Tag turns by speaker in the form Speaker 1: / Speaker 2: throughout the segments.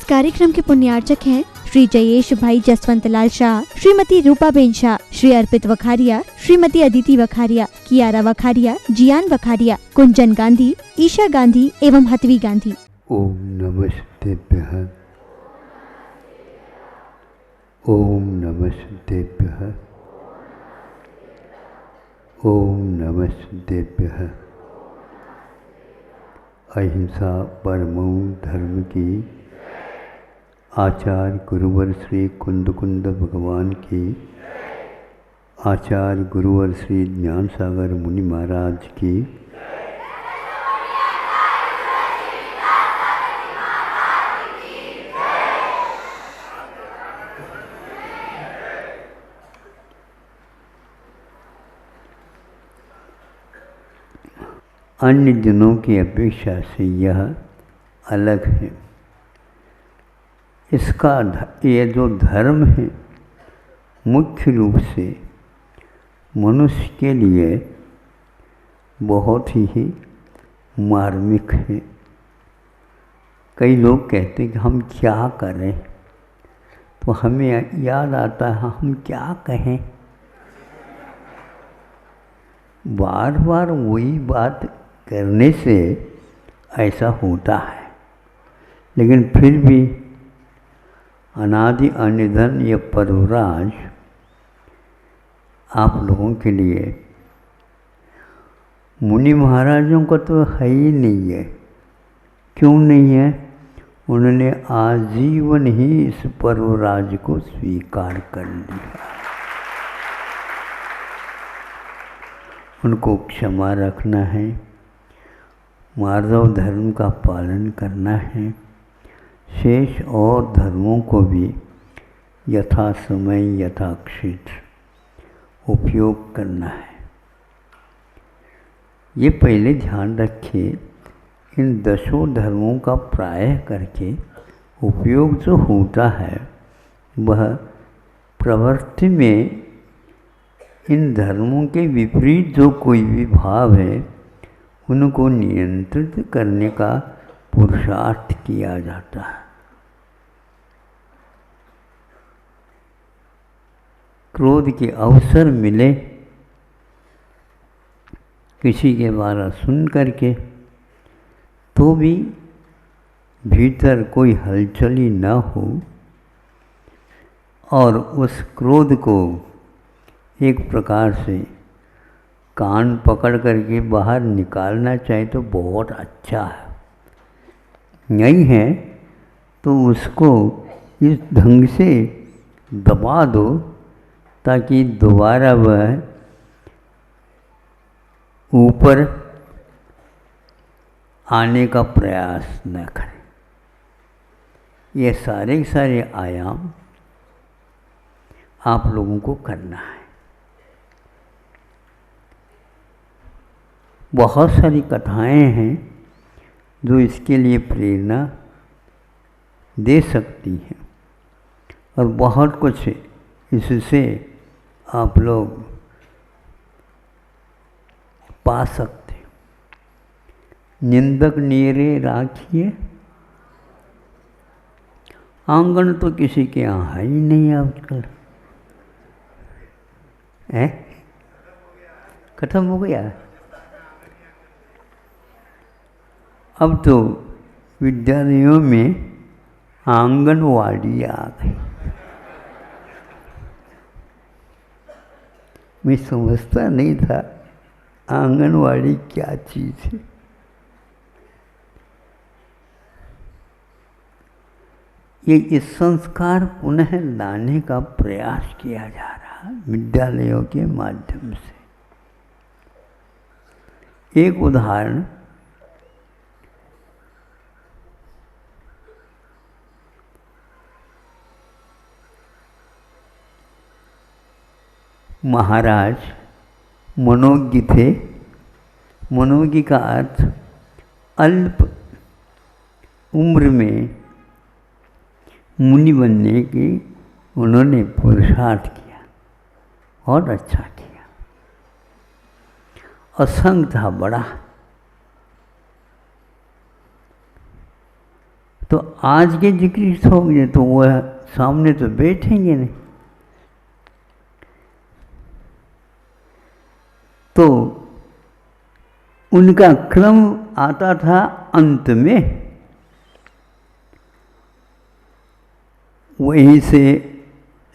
Speaker 1: कार्यक्रम के पुण्यार्चक हैं श्री जयेश भाई जसवंत लाल शाह, श्रीमती रूपाबेन शाह, श्री अर्पित वखारिया, श्रीमती अदिति वखारिया, कियारा वखारिया, जियान वखारिया, कुंजन गांधी, ईशा गांधी एवं हतवी गांधी।
Speaker 2: ओम नमस्तेभ्यः। ओम नमस्तेभ्यः। ओम नमस्तेभ्यः। अहिंसा परमो धर्म की आचार्य गुरुवर श्री कुंद कुंद भगवान की, आचार्य गुरुवर श्री ज्ञान सागर मुनि महाराज की, अन्य दिनों की अपेक्षा से यह अलग है। इसका ये जो धर्म है मुख्य रूप से मनुष्य के लिए बहुत ही मार्मिक है। कई लोग कहते हैं कि हम क्या करें, तो हमें याद आता है हम क्या कहें। बार बार वही बात करने से ऐसा होता है, लेकिन फिर भी अनादि अनिधन ये परवराज आप लोगों के लिए, मुनि महाराजों को तो है ही नहीं है। क्यों नहीं है? उन्होंने आजीवन ही इस परवराज को स्वीकार कर लिया। उनको क्षमा रखना है, मार्दव धर्म का पालन करना है, शेष और धर्मों को भी यथा समय यथा क्षेत्र उपयोग करना है। ये पहले ध्यान रखिए, इन दशों धर्मों का प्रायः करके उपयोग जो होता है वह प्रवृत्ति में इन धर्मों के विपरीत जो कोई भी भाव है उनको नियंत्रित करने का पुरुषार्थ किया जाता है। क्रोध के अवसर मिले किसी के द्वारा सुन करके, तो भी भीतर कोई हलचल ही न हो और उस क्रोध को एक प्रकार से कान पकड़ करके बाहर निकालना चाहे तो बहुत अच्छा है। नहीं है तो उसको इस ढंग से दबा दो ताकि दोबारा वह ऊपर आने का प्रयास न करे। ये सारे सारे आयाम आप लोगों को करना है। बहुत सारी कथाएं हैं जो इसके लिए प्रेरणा दे सकती हैं और बहुत कुछ इससे आप लोग पा सकते। निंदक नीरे राखिए, आंगन तो किसी के यहाँ है ही नहीं आजकल। है खत्म हो गया। अब तो विद्यालयों में आंगनवाड़ी आ गई। मैं समझता नहीं था आंगनवाड़ी क्या चीज़ है। ये इस संस्कार पुनः लाने का प्रयास किया जा रहा है विद्यालयों के माध्यम से। एक उदाहरण, महाराज मनोज्ञ थे। मनोज्ञ का अर्थ अल्प उम्र में मुनि बनने की उन्होंने पुरुषार्थ किया और अच्छा किया। असंग था बड़ा, तो आज के जिक्र होंगे तो वह सामने तो बैठेंगे नहीं। तो उनका क्रम आता था अंत में, वहीं से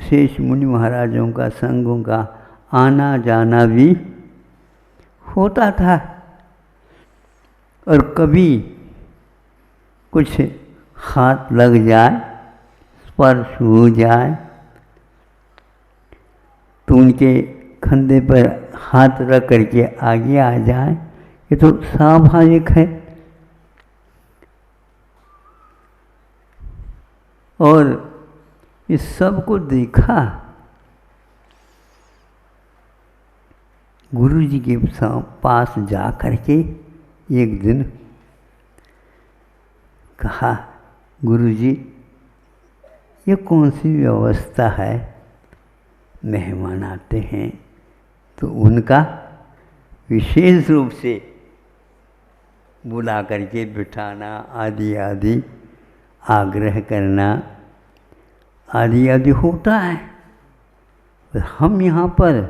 Speaker 2: शेष मुनि महाराजों का, संघों का आना जाना भी होता था। और कभी कुछ हाथ लग जाए, स्पर्श हो जाए, तो उनके कंधे पर हाथ रख करके आगे आ जाए, ये तो स्वाभाविक है। और इस सब को देखा गुरु जी के पास जा करके एक दिन कहा, गुरु जी ये कौन सी व्यवस्था है, मेहमान आते हैं तो उनका विशेष रूप से बुला करके बिठाना, आदि आदि आग्रह करना, आदि आदि होता है। हम यहाँ पर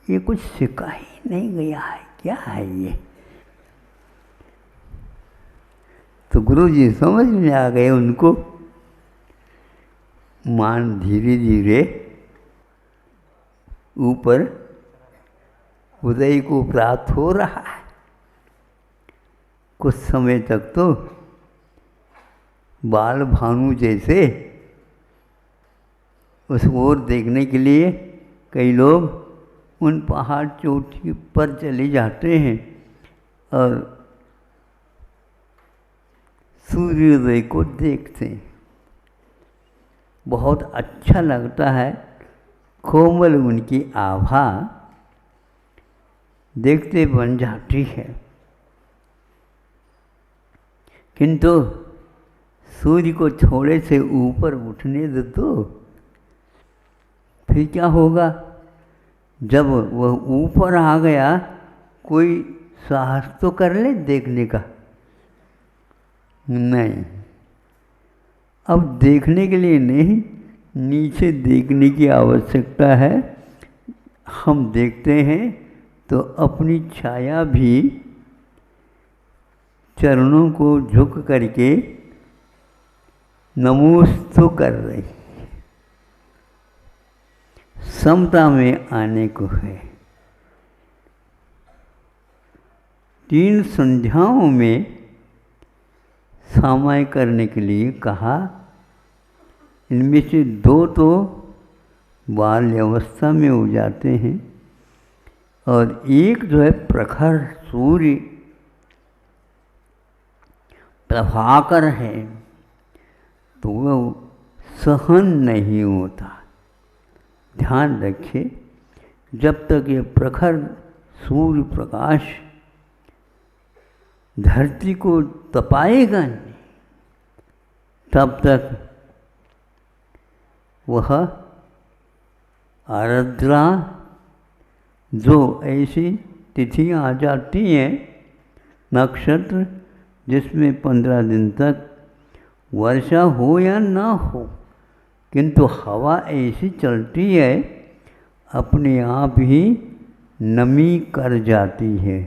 Speaker 2: ये कुछ सिखा ही नहीं गया है, क्या है ये? तो गुरु जी समझ में आ गए उनको, मान धीरे धीरे ऊपर उदय को प्राप्त हो रहा है। कुछ समय तक तो बाल भानु जैसे उस ओर देखने के लिए कई लोग उन पहाड़ चोटी पर चले जाते हैं और सूर्योदय को देखते हैं। बहुत अच्छा लगता है, कोमल उनकी आभा देखते बन जाती है। किंतु सूर्य को थोड़े से ऊपर उठने दो तो फिर क्या होगा? जब वह ऊपर आ गया, कोई साहस तो कर ले देखने का? नहीं। अब देखने के लिए नहीं, नीचे देखने की आवश्यकता है। हम देखते हैं तो अपनी छाया भी चरणों को झुक करके नमोस्तु कर रही, समता में आने को है। 3 संध्याओं में समय करने के लिए कहा। इनमें से 2 तो बाल्यावस्था में हो जाते हैं और एक जो है प्रखर सूर्य प्रभाकर है, तो वह सहन नहीं होता। ध्यान रखिए, जब तक ये प्रखर सूर्य प्रकाश धरती को तपाएगा नहीं, तब तक वह आर्द्रा, जो ऐसी तिथियां आ जाती हैं, नक्षत्र जिसमें 15 दिन तक वर्षा हो या ना हो, किंतु हवा ऐसी चलती है अपने आप ही नमी कर जाती है,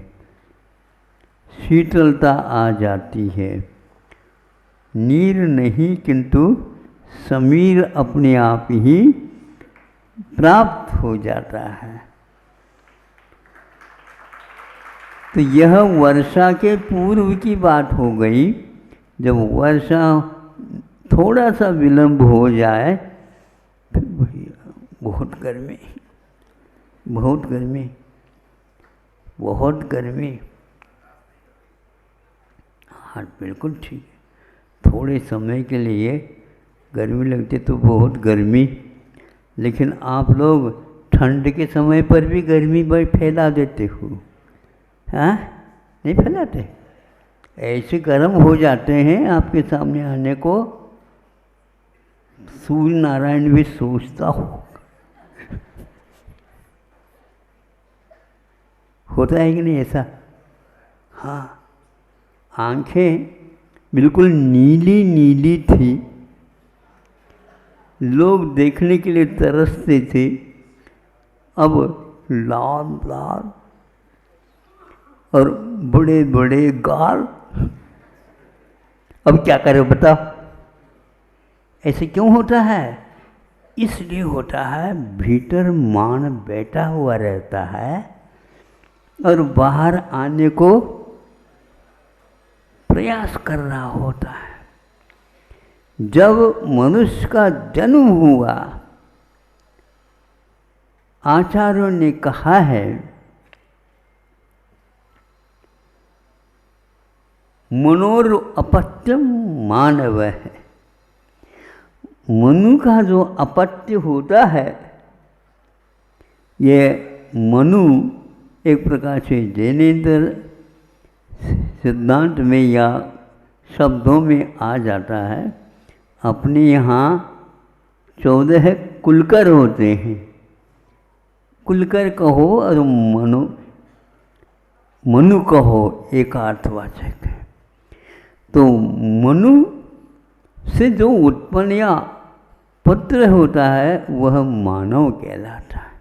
Speaker 2: शीतलता आ जाती है। नीर नहीं किंतु समीर अपने आप ही प्राप्त हो जाता है। तो यह वर्षा के पूर्व की बात हो गई। जब वर्षा थोड़ा सा विलंब हो जाए, फिर बहुत गर्मी, बहुत गर्मी, बहुत गर्मी। हाँ बिल्कुल ठीक है, थोड़े समय के लिए गर्मी लगती तो बहुत गर्मी, लेकिन आप लोग ठंड के समय पर भी गर्मी फैला देते हो, हाँ? नहीं फैलाते? ऐसे गर्म हो जाते हैं आपके सामने आने को, सूर्य नारायण भी सोचता होता है कि नहीं ऐसा? हाँ, आंखें बिल्कुल नीली नीली थी। लोग देखने के लिए तरसते थे। अब लाल लाल और बड़े बड़े गाल। अब क्या करें बताओ? ऐसे क्यों होता है? इसलिए होता है भीतर मान बैठा हुआ रहता है और बाहर आने को प्रयास कर रहा होता है। जब मनुष्य का जन्म हुआ, आचार्यों ने कहा है मनोर अपत्यम मानव है। मनु का जो अपत्य होता है, ये मनु एक प्रकार से जैनेतर सिद्धांत में या शब्दों में आ जाता है। अपने यहाँ 14 कुलकर होते हैं। कुलकर कहो और मनु कहो, एक अर्थवाचक है। तो मनु से जो उत्पन्न या पुत्र होता है वह मानव कहलाता है।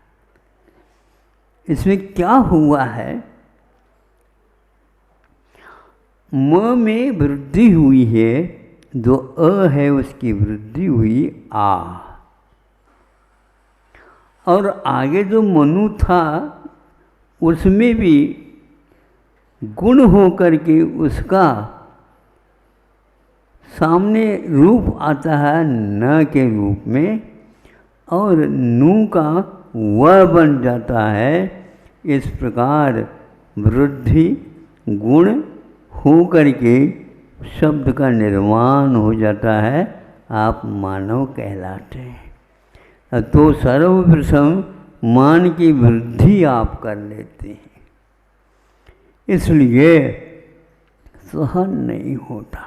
Speaker 2: इसमें क्या हुआ है? म में वृद्धि हुई है, जो अ है उसकी वृद्धि हुई आ। और आगे जो मनु था उसमें भी गुण होकर के उसका सामने रूप आता है न के रूप में, और नू का व बन जाता है। इस प्रकार वृद्धि गुण हो करके शब्द का निर्माण हो जाता है। आप मानव कहलाते हैं। तो सर्वप्रथम मान की वृद्धि आप कर लेते हैं, इसलिए सहन नहीं होता।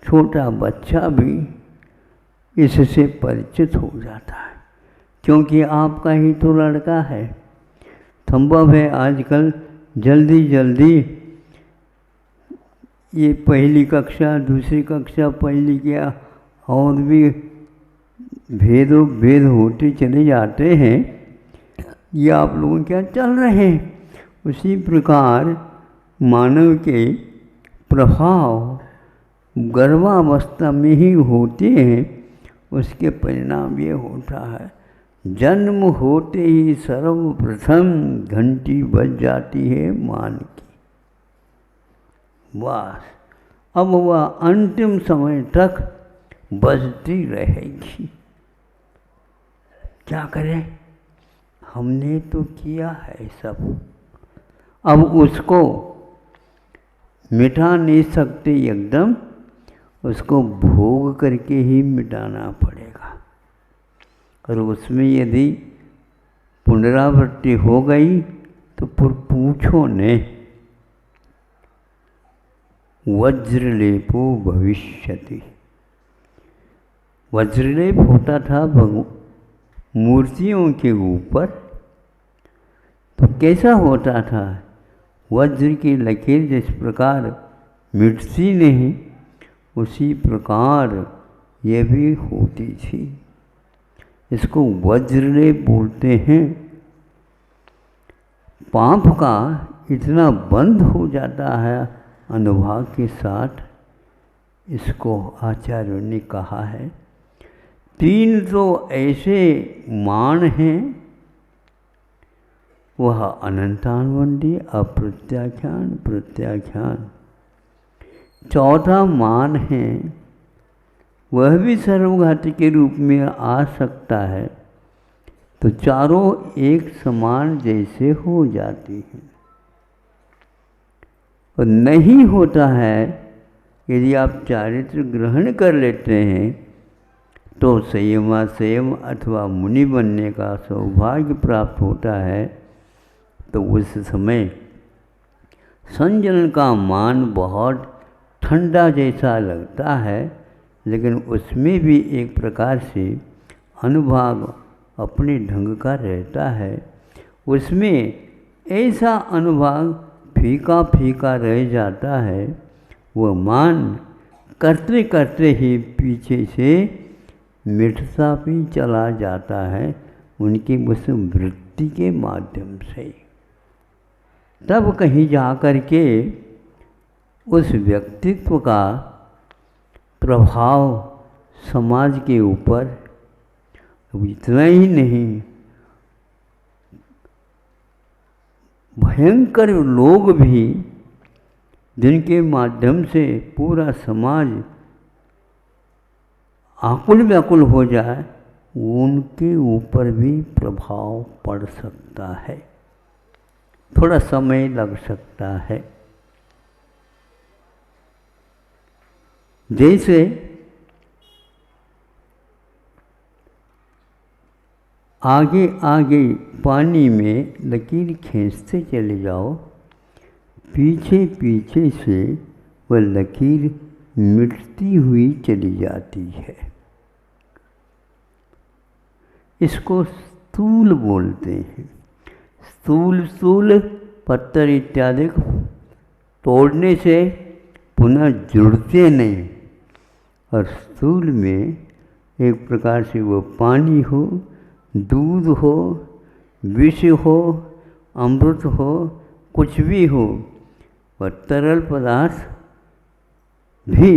Speaker 2: छोटा बच्चा भी इससे परिचित हो जाता है, क्योंकि आपका ही तो लड़का है। संभव है आजकल जल्दी जल्दी ये पहली कक्षा, दूसरी कक्षा, पहली क्या और भी भेद होते चले जाते हैं। ये आप लोग क्या चल रहे हैं? उसी प्रकार मानव के प्रभाव गर्भावस्था में ही होते हैं। उसके परिणाम ये होता है, जन्म होते ही सर्वप्रथम घंटी बज जाती है मान की। बस अब वह अंतिम समय तक बजती रहेगी। क्या करें? हमने तो किया है सब, अब उसको मिटा नहीं सकते एकदम, उसको भोग करके ही मिटाना पड़ेगा। और उसमें यदि पुनरावृत्ति हो गई तो फिर पूछो ने, वज्रलेपो भविष्यति। वज्रलेप होता था मूर्तियों के ऊपर। तो कैसा होता था? वज्र की लकीर जिस प्रकार मिटती नहीं, उसी प्रकार ये भी होती थी। इसको वज्रलेप बोलते हैं। पाप का इतना बंध हो जाता है अनुभाग के साथ, इसको आचार्यों ने कहा है। 3 तो ऐसे मान हैं, वह अनंतानुबंधी, अप्रत्याख्यान, प्रत्याख्यान। चौथा मान है, वह भी सर्वघाती के रूप में आ सकता है। तो चारों एक समान जैसे हो जाती हैं। और नहीं होता है, यदि आप चारित्र ग्रहण कर लेते हैं तो संयम अथवा मुनि बनने का सौभाग्य प्राप्त होता है। तो उस समय संजन का मान बहुत ठंडा जैसा लगता है, लेकिन उसमें भी एक प्रकार से अनुभाग अपने ढंग का रहता है। उसमें ऐसा अनुभाग फीका फीका रह जाता है, वह मान करते करते ही पीछे से मिटता भी चला जाता है उनकी उस वृत्ति के माध्यम से। तब कहीं जाकर के उस व्यक्तित्व का प्रभाव समाज के ऊपर इतना ही नहीं, भयंकर लोग भी जिनके माध्यम से पूरा समाज आकुल व्याकुल हो जाए, उनके ऊपर भी प्रभाव पड़ सकता है, थोड़ा समय लग सकता है। जैसे आगे आगे पानी में लकीर खींचते चले जाओ, पीछे पीछे से वह लकीर मिटती हुई चली जाती है। इसको स्थूल बोलते हैं। स्थूल पत्थर इत्यादि तोड़ने से पुनः जुड़ते नहीं, और स्थूल में एक प्रकार से वो पानी हो, दूध हो, विष हो, अमृत हो, कुछ भी हो, वह तरल पदार्थ भी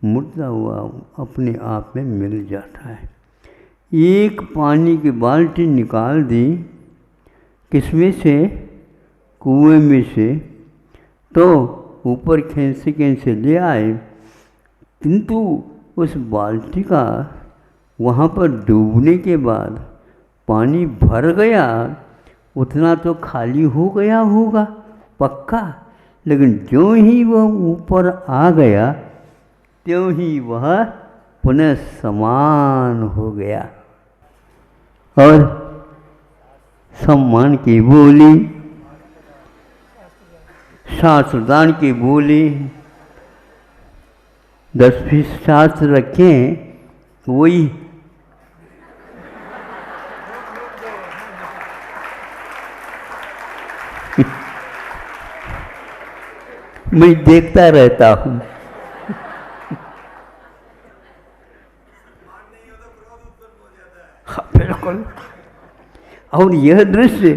Speaker 2: मुड़ता हुआ अपने आप में मिल जाता है। एक पानी की बाल्टी निकाल दी किसमें से, कुएं में से, तो ऊपर खींचे ले आए, किंतु उस बाल्टी का वहाँ पर डूबने के बाद पानी भर गया, उतना तो खाली हो गया होगा पक्का, लेकिन जो ही वह ऊपर आ गया त्यों ही वह पुनः समान हो गया। और सम्मान की बोली, शास्त्रदान की बोली, 10-20 शास्त्र रखें वही मैं देखता रहता हूँ। हाँ बिल्कुल। और यह दृश्य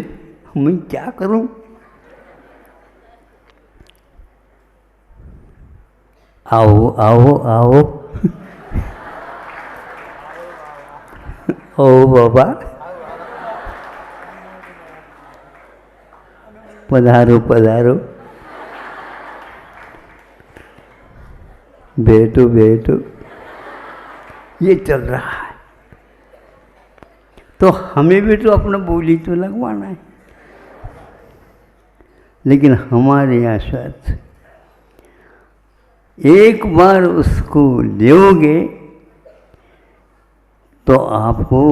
Speaker 2: मैं क्या करूं? आओ आओ आओ ओ बाबा, पधारो पधारो, बैठो बैठो। ये चल रहा है तो हमें भी तो अपना बोली तो लगवाना है, लेकिन हमारे यहाँ शर्त, एक बार उसको लोगे तो आपको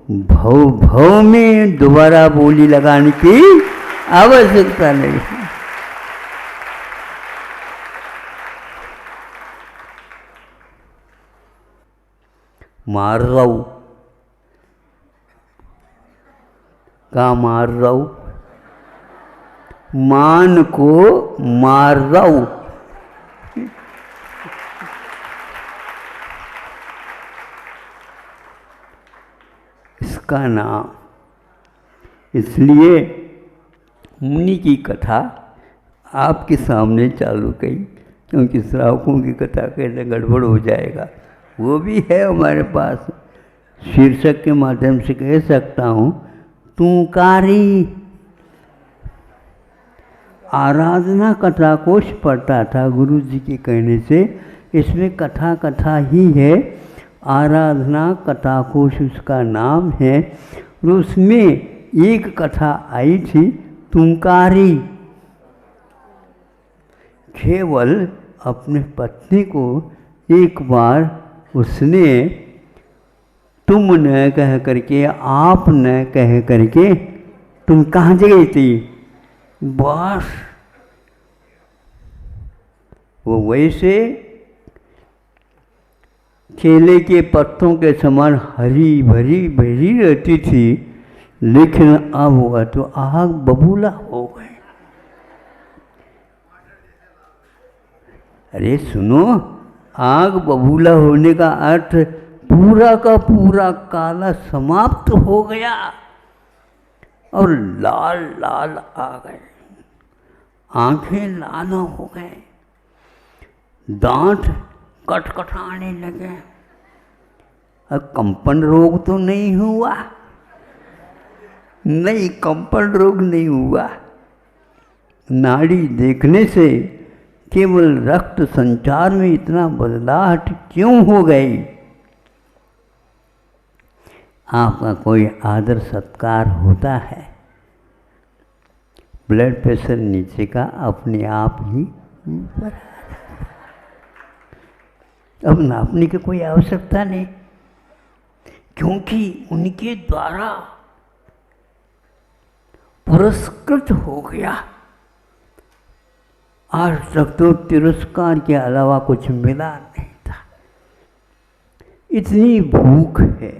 Speaker 2: भव भव में दोबारा बोली लगाने की आवश्यकता नहीं है। मार रहा हूं का, मार रहा हूं, मान को मार रहा हूं। इसका नाम, इसलिए मुनि की कथा आपके सामने चालू की, क्योंकि श्रावकों की कथा कैसे गड़बड़ हो जाएगा। वो भी है हमारे पास, शीर्षक के माध्यम से कह सकता हूँ, तुकारी आराधना कथा कोश पढ़ता था गुरु जी के कहने से। इसमें कथा कथा ही है, आराधना कथा कोश उसका नाम है। और उसमें एक कथा आई थी तुकारी, केवल अपने पत्नी को एक बार उसने तुम न कह करके, आप न कह करके, तुम कहाँ गई थी, बस वो वैसे केले के पत्तों के समान हरी भरी भरी रहती थी, लेकिन अब वह तो आग बबूला हो गए। अरे सुनो, आग बबूला होने का अर्थ पूरा का पूरा काला समाप्त हो गया और लाल लाल आ गए, आंखें लाल हो गए, दांत कटकटाने लगे। अब कंपन रोग तो नहीं हुआ? नहीं, कंपन रोग नहीं हुआ। नाड़ी देखने से केवल रक्त संचार में इतना बदलाव क्यों हो गई? आपका कोई आदर सत्कार होता है, ब्लड प्रेशर नीचे का अपने आप ही ऊपर। अब नापने की कोई आवश्यकता नहीं, क्योंकि उनके द्वारा पुरस्कृत हो गया। आज तक तो तिरस्कार के अलावा कुछ मिला नहीं था। इतनी भूख है।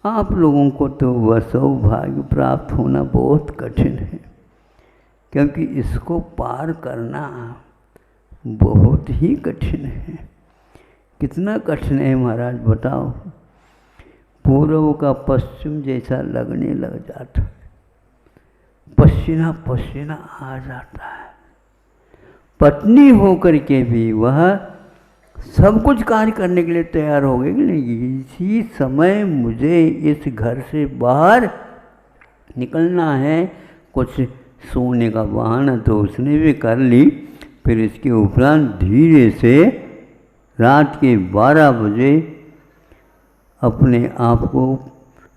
Speaker 2: आप लोगों को तो वह सौभाग्य प्राप्त होना बहुत कठिन है, क्योंकि इसको पार करना बहुत ही कठिन है। कितना कठिन है महाराज बताओ। पूर्व का पश्चिम जैसा लगने लग जाता है, पसीना पसीना आ जाता है। पत्नी होकर के भी वह सब कुछ कार्य करने के लिए तैयार हो गई, लेकिन इसी समय मुझे इस घर से बाहर निकलना है। कुछ सोने का बहाना तो उसने भी कर ली। फिर इसके उपरांत धीरे से रात के 12 बजे अपने आप को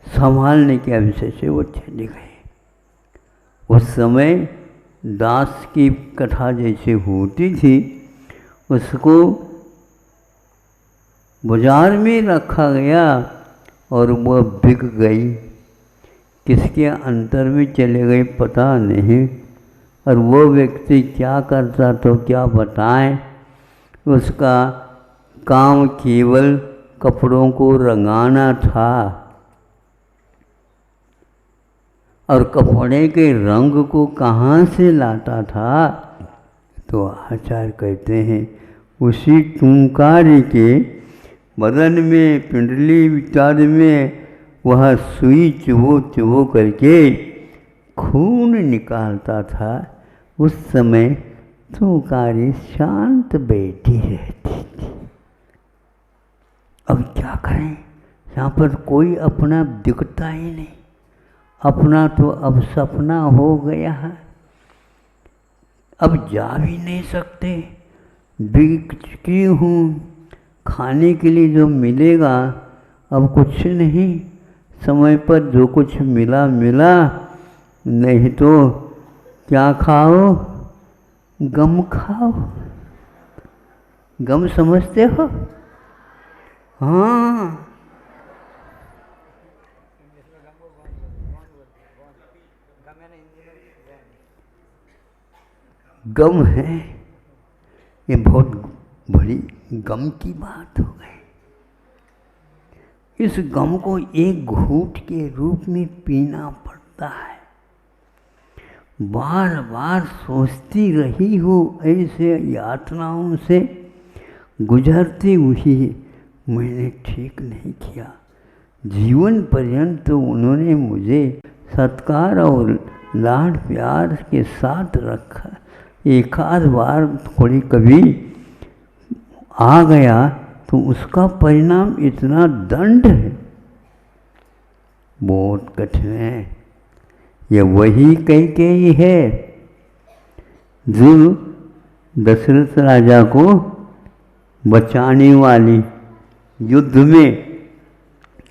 Speaker 2: संभालने के विषय से वो चली गई। उस समय दास की कथा जैसे होती थी, उसको बाजार में रखा गया और वह बिक गई। किसके अंतर में चले गए पता नहीं। और वो व्यक्ति क्या करता तो क्या बताएं। उसका काम केवल कपड़ों को रंगाना था, और कपड़े के रंग को कहाँ से लाता था? तो आचार्य कहते हैं उसी टूंकारी के बदन में, पिंडली इत्यादि में वह सुई चुभो करके खून निकालता था। उस समय टूंकारी शांत बैठी रहती थी। अब क्या करें, यहाँ पर कोई अपना दिखता ही नहीं। अपना तो अब सपना हो गया है, अब जा भी नहीं सकते। बिक चुकी हूँ, खाने के लिए जो मिलेगा अब कुछ नहीं। समय पर जो कुछ मिला मिला, नहीं तो क्या खाओ? गम खाओ। गम समझते हो? हाँ, गम है। ये बहुत बड़ी गम की बात हो गई। इस गम को एक घूंट के रूप में पीना पड़ता है। बार बार सोचती रही हो, ऐसे यातनाओं से गुजरती हुई मैंने ठीक नहीं किया। जीवन पर्यंत तो उन्होंने मुझे सत्कार और लाड प्यार के साथ रखा। एक आध बार थोड़ी कभी आ गया तो उसका परिणाम इतना दंड है, बहुत कठिन है। यह वही कैकेयी है जो दशरथ राजा को बचाने वाली, युद्ध में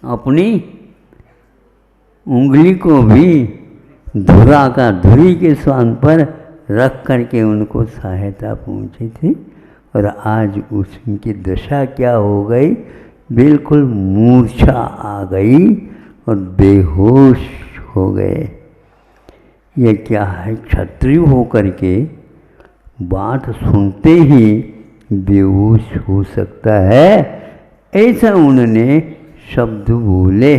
Speaker 2: अपनी उंगली को भी धुरा का धुरी के स्थान पर रख करके उनको सहायता पहुंची थी। और आज उसकी दशा क्या हो गई? बिल्कुल मूर्छा आ गई और बेहोश हो गए। ये क्या है? क्षत्रिय होकर के बात सुनते ही बेहोश हो सकता है, ऐसा उन्होंने शब्द बोले।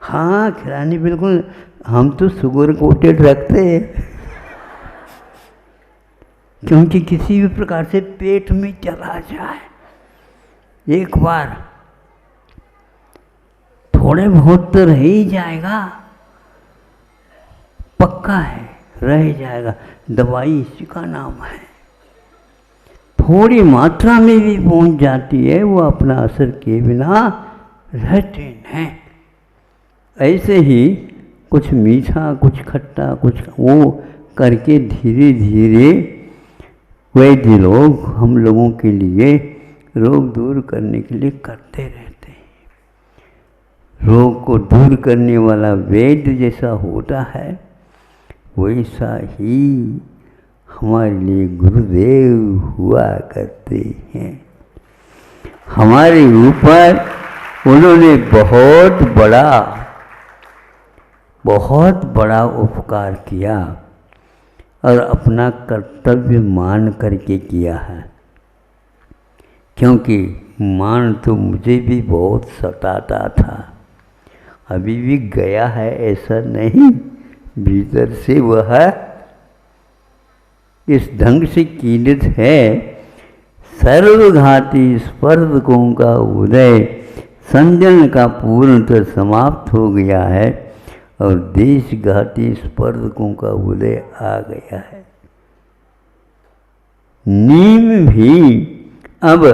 Speaker 2: हाँ खिलानी बिल्कुल, हम तो शुगर कोटेड रखते हैं क्योंकि किसी भी प्रकार से पेट में चला जाए एक बार, थोड़े बहुत तो रह ही जाएगा, पक्का है रह जाएगा। दवाई इसी का नाम है। थोड़ी मात्रा में भी पहुंच जाती है, वो अपना असर किए बिना रहते हैं। ऐसे ही कुछ मीठा, कुछ खट्टा, कुछ वो करके धीरे धीरे वैद्य लोग हम लोगों के लिए रोग दूर करने के लिए करते रहते हैं। रोग को दूर करने वाला वैद्य जैसा होता है, वैसा ही हमारे लिए गुरुदेव हुआ करते हैं। हमारे ऊपर उन्होंने बहुत बड़ा उपकार किया और अपना कर्तव्य मान करके किया है। क्योंकि मान तो मुझे भी बहुत सताता था, अभी भी गया है ऐसा नहीं, भीतर से वह इस ढंग से कीड़ित है। सर्वघाती स्पर्धकों का उदय संजन का पूर्णतः समाप्त हो गया है और देशघाती स्पर्धकों का उदय आ गया है। नीम भी अब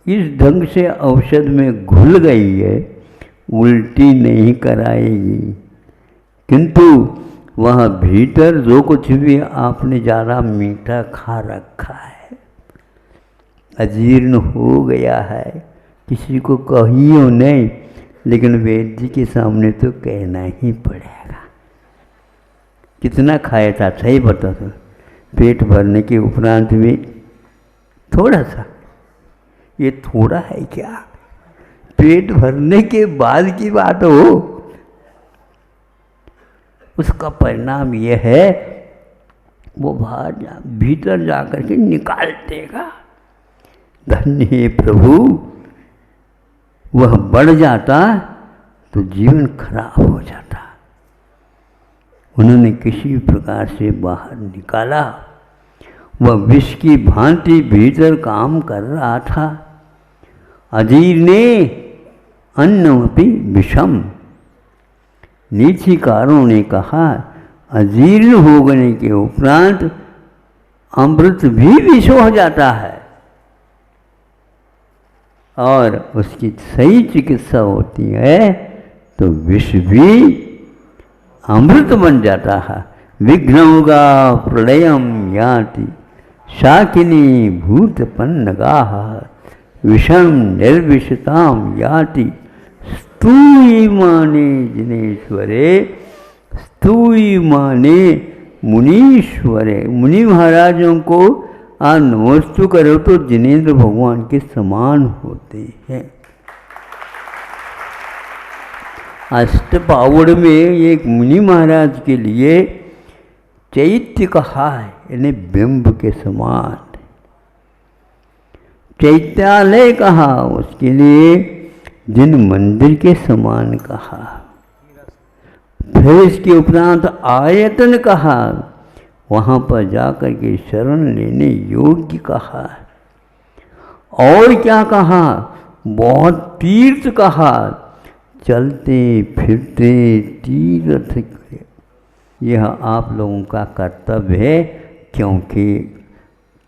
Speaker 2: इस ढंग से औषध में घुल गई है, उल्टी नहीं कराएगी, किंतु वहाँ भीतर जो कुछ भी आपने ज़्यादा मीठा खा रखा है, अजीर्ण हो गया है, किसी को कहियो नहीं, लेकिन वैद्य जी के सामने तो कहना ही पड़ेगा। कितना खाया था सही बता दो। पेट भरने के उपरांत में थोड़ा सा, ये थोड़ा है क्या? पेट भरने के बाद की बात हो, उसका परिणाम यह है वो बाहर भीतर जाकर के निकाल देगा। धन्य हे प्रभु, वह बढ़ जाता तो जीवन खराब हो जाता। उन्होंने किसी प्रकार से बाहर निकाला, वह विष की भांति भीतर काम कर रहा था। अजीर्णे अन्नमपि विषम, नीतिकारों ने कहा अजीर्ण हो गने के उपरांत अमृत भी विष हो जाता है और उसकी सही चिकित्सा होती है तो विष भी अमृत बन जाता है। विघ्नौगा प्रलयम याति शाकिनी भूतपन्नगाः विषम निर्विषताम याति स्तूयमाने जिनेश्वरे, स्तूयमाने मुनीश्वरे। मुनि महाराजों को आप नमस्तु करो तो जिनेंद्र भगवान के समान होते हैं। अष्टपावड़ में एक मुनि महाराज के लिए चैत्य कहा है, यानी बिंब के समान। चैत्यालय कहा, उसके लिए जिन मंदिर के समान कहा। फिर इसके उपरांत आयतन कहा, वहाँ पर जाकर के शरण लेने योग्य कहा। और क्या कहा? बहुत तीर्थ कहा, चलते फिरते तीर्थ। यह आप लोगों का कर्तव्य है, क्योंकि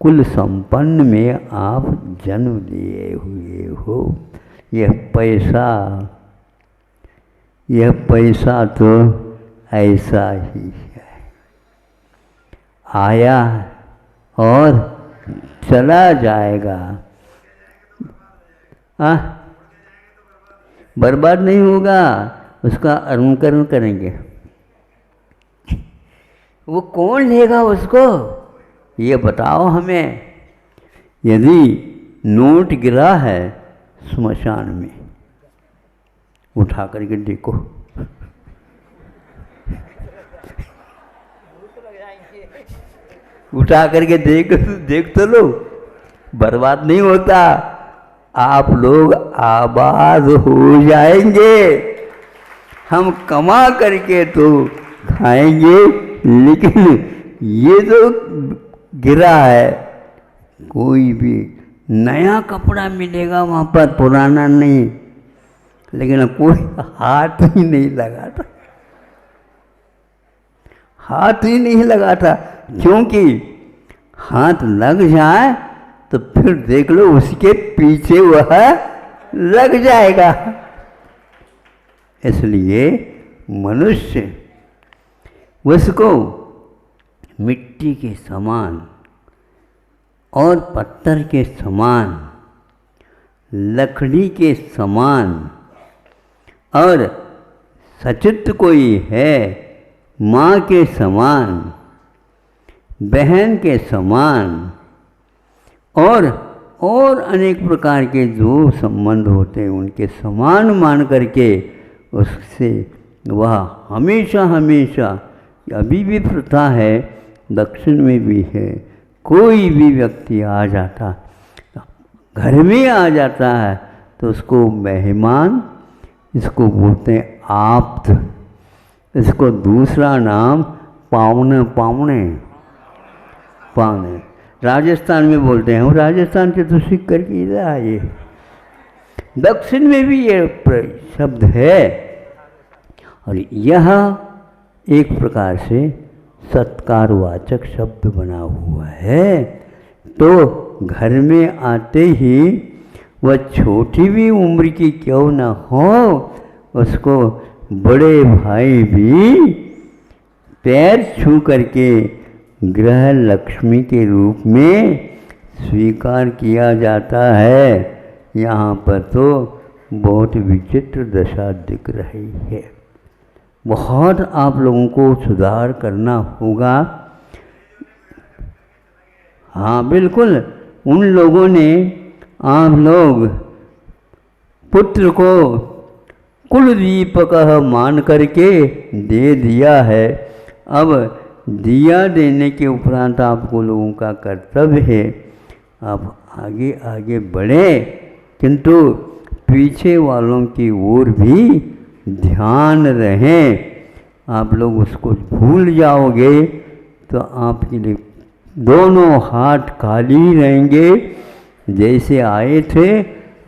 Speaker 2: कुल संपन्न में आप जन्म लिए हुए हो। यह पैसा तो ऐसा ही है, आया और चला जाएगा। बर्बाद नहीं होगा, उसका अनुकरण करेंगे। वो कौन लेगा उसको, ये बताओ हमें। यदि नोट गिरा है स्मशान में, उठा करके देखो, उठा करके देख तो लो, बर्बाद नहीं होता। आप लोग आबाद हो जाएंगे। हम कमा करके तो खाएंगे, लेकिन ये तो गिरा है। कोई भी नया कपड़ा मिलेगा वहाँ पर, पुराना नहीं, लेकिन कोई हाथ ही नहीं लगाता, हाथ ही नहीं लगाता। क्योंकि हाथ लग जाए तो फिर देख लो उसके पीछे वह लग जाएगा। इसलिए मनुष्य उसको मिट्टी के समान और पत्थर के समान, लकड़ी के समान और सचित्र कोई है, माँ के समान, बहन के समान और अनेक प्रकार के जो संबंध होते हैं उनके समान मान करके उससे वह हमेशा हमेशा, अभी भी प्रथा है, दक्षिण में भी है, कोई भी व्यक्ति आ जाता, घर में आ जाता है तो उसको मेहमान, इसको बोलते हैं आप्त, इसको दूसरा नाम पावने पावने पावने राजस्थान में बोलते हैं। हम राजस्थान से तो सीख करके इधर आए। दक्षिण में भी ये शब्द है और यह एक प्रकार से सत्कारवाचक शब्द बना हुआ है। तो घर में आते ही वह छोटी भी उम्र की क्यों न हो, उसको बड़े भाई भी पैर छू करके गृह लक्ष्मी के रूप में स्वीकार किया जाता है। यहाँ पर तो बहुत विचित्र दशा दिख रही है। बहुत आप लोगों को सुधार करना होगा। हाँ बिल्कुल, उन लोगों ने आप लोग पुत्र को कुल दीपक मान करके दे दिया है। अब दिया देने के उपरांत आपको लोगों का कर्तव्य है आप आगे आगे बढ़े, किंतु पीछे वालों की ओर भी ध्यान रहे। आप लोग उसको भूल जाओगे तो आपके लिए दोनों हाथ खाली रहेंगे। जैसे आए थे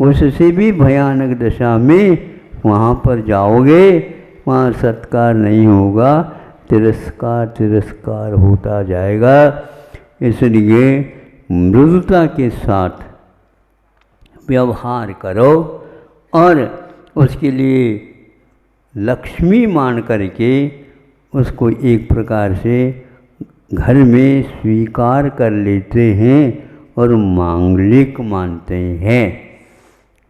Speaker 2: उससे भी भयानक दशा में वहाँ पर जाओगे, वहाँ सत्कार नहीं होगा, तिरस्कार तिरस्कार होता जाएगा। इसलिए मृदुता के साथ व्यवहार करो और उसके लिए लक्ष्मी मान करके उसको एक प्रकार से घर में स्वीकार कर लेते हैं और मांगलिक मानते हैं।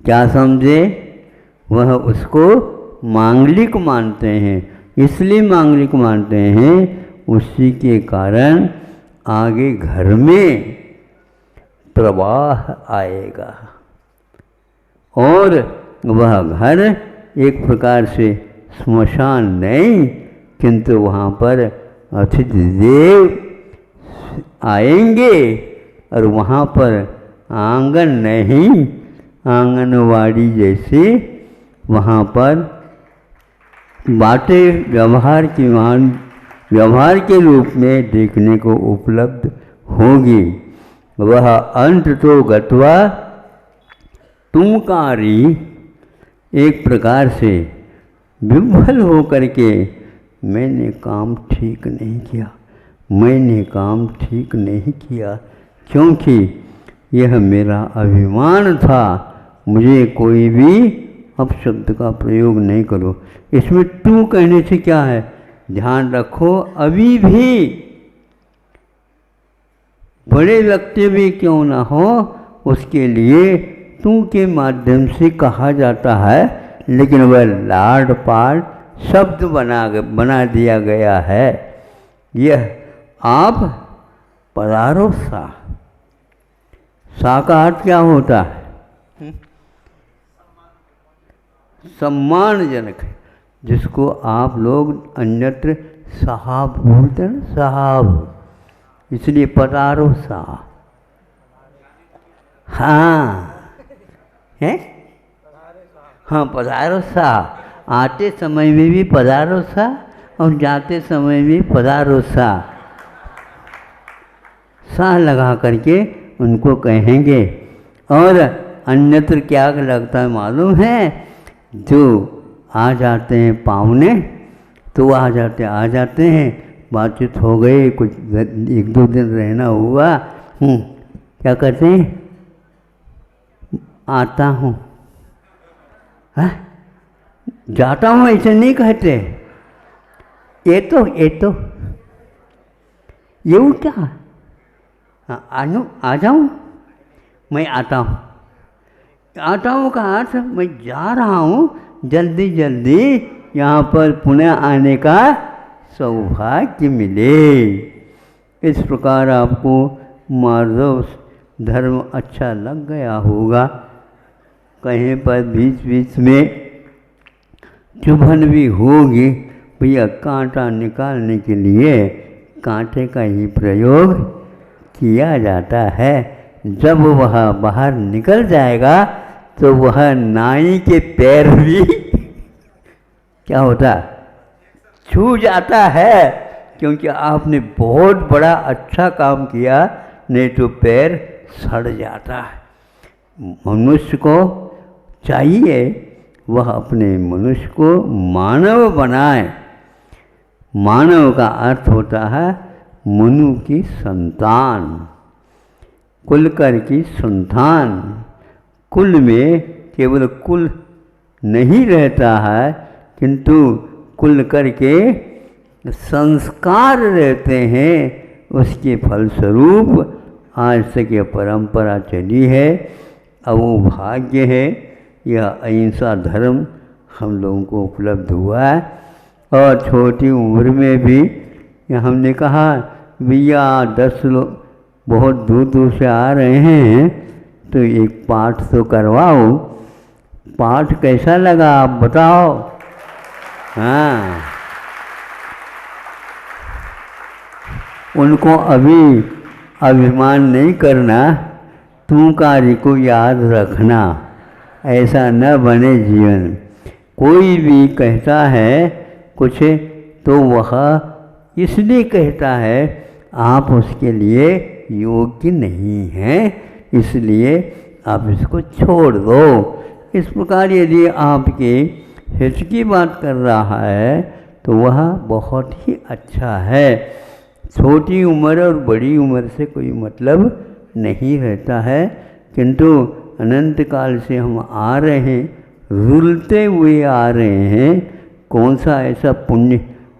Speaker 2: क्या समझे? वह उसको मांगलिक मानते हैं। इसलिए मांगलिक मानते हैं, उसी के कारण आगे घर में प्रवाह आएगा और वह घर एक प्रकार से स्मशान नहीं, किंतु वहाँ पर अतिथि देव आएंगे और वहाँ पर आंगन नहीं, आंगनवाड़ी जैसे वहाँ पर बातें व्यवहार के रूप में देखने को उपलब्ध होगी। वह अंत तो गत्वा तुमकारी एक प्रकार से विफल हो करके मैंने काम ठीक नहीं किया, मैंने काम ठीक नहीं किया, क्योंकि यह मेरा अभिमान था। मुझे कोई भी अपशब्द का प्रयोग नहीं करो। इसमें तू कहने से क्या है, ध्यान रखो, अभी भी बड़े व्यक्ति भी क्यों ना हो उसके लिए तू के माध्यम से कहा जाता है, लेकिन वह लाड पाड शब्द बना दिया गया है। यह आप पधारो सा, सा का अर्थ क्या होता है? सम्मानजनक है, जिसको आप लोग अन्यत्र साहब बोलते हैं, साहब, इसलिए पधारो सा। हाँ है, हाँ पधारो सा, आते समय में भी पधारो सा और जाते समय भी पधारो सा, सा लगा करके उनको कहेंगे। और अन्यत्र क्या लगता है मालूम है, जो आ जाते हैं पावने तो आ जाते हैं, बातचीत हो गई, कुछ 1-2 दिन रहना हुआ, क्या कहते हैं, आता हूँ, जाता हूँ ऐसे नहीं कहते, ये तो ये क्या, आ जाऊँ, मैं आता हूँ का अर्थ मैं जा रहा हूँ, जल्दी जल्दी यहाँ पर पुनः आने का सौभाग्य मिले। इस प्रकार आपको मार्दव धर्म अच्छा लग गया होगा। कहीं पर बीच बीच में चुभन भी होगी, भैया कांटा निकालने के लिए कांटे का ही प्रयोग किया जाता है। जब वह बाहर निकल जाएगा तो वह नाई के पैर भी क्या होता, छू जाता है, क्योंकि आपने बहुत बड़ा अच्छा काम किया, नहीं तो पैर सड़ जाता है। मनुष्य को चाहिए वह अपने मनुष्य को मानव बनाए। मानव का अर्थ होता है मनु की संतान, कुलकर की संतान। कुल में केवल कुल नहीं रहता है, किंतु कुल करके संस्कार रहते हैं। उसके फलस्वरूप आज तक यह परंपरा चली है। अब वो भाग्य है, यह अहिंसा धर्म हम लोगों को उपलब्ध हुआ है। और छोटी उम्र में भी हमने कहा भैया 10 लोग बहुत दूर दूर से आ रहे हैं, तो एक पाठ तो करवाओ। पाठ कैसा लगा आप बताओ। हाँ, उनको अभी अभिमान नहीं करना, तू कार्य को याद रखना, ऐसा न बने जीवन। कोई भी कहता है कुछ तो वह इसलिए कहता है आप उसके लिए योग्य नहीं हैं, इसलिए आप इसको छोड़ दो। इस प्रकार यदि आपके हित की बात कर रहा है तो वह बहुत ही अच्छा है। छोटी उम्र और बड़ी उम्र से कोई मतलब नहीं रहता है, किंतु अनंत काल से हम आ रहे हैं, रुलते हुए आ रहे हैं। कौन सा ऐसा पुण्य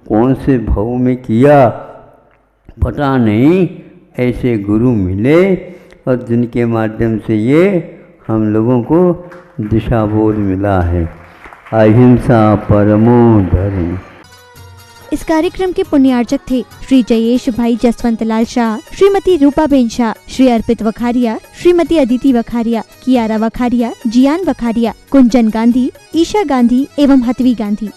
Speaker 2: कौन से भव में किया पता नहीं, ऐसे गुरु मिले और जिनके माध्यम से ये हम लोगों को दिशाबोध मिला है। अहिंसा परमो धर्म।
Speaker 1: इस कार्यक्रम के पुण्यार्चक थे श्री जयेश भाई जसवंत लाल शाह, श्रीमती रूपाबेन शाह, श्री अर्पित वखारिया, श्रीमती अदिति वखारिया, कियारा वखारिया, जियान वखारिया, कुंजन गांधी, ईशा गांधी एवं हतवी गांधी।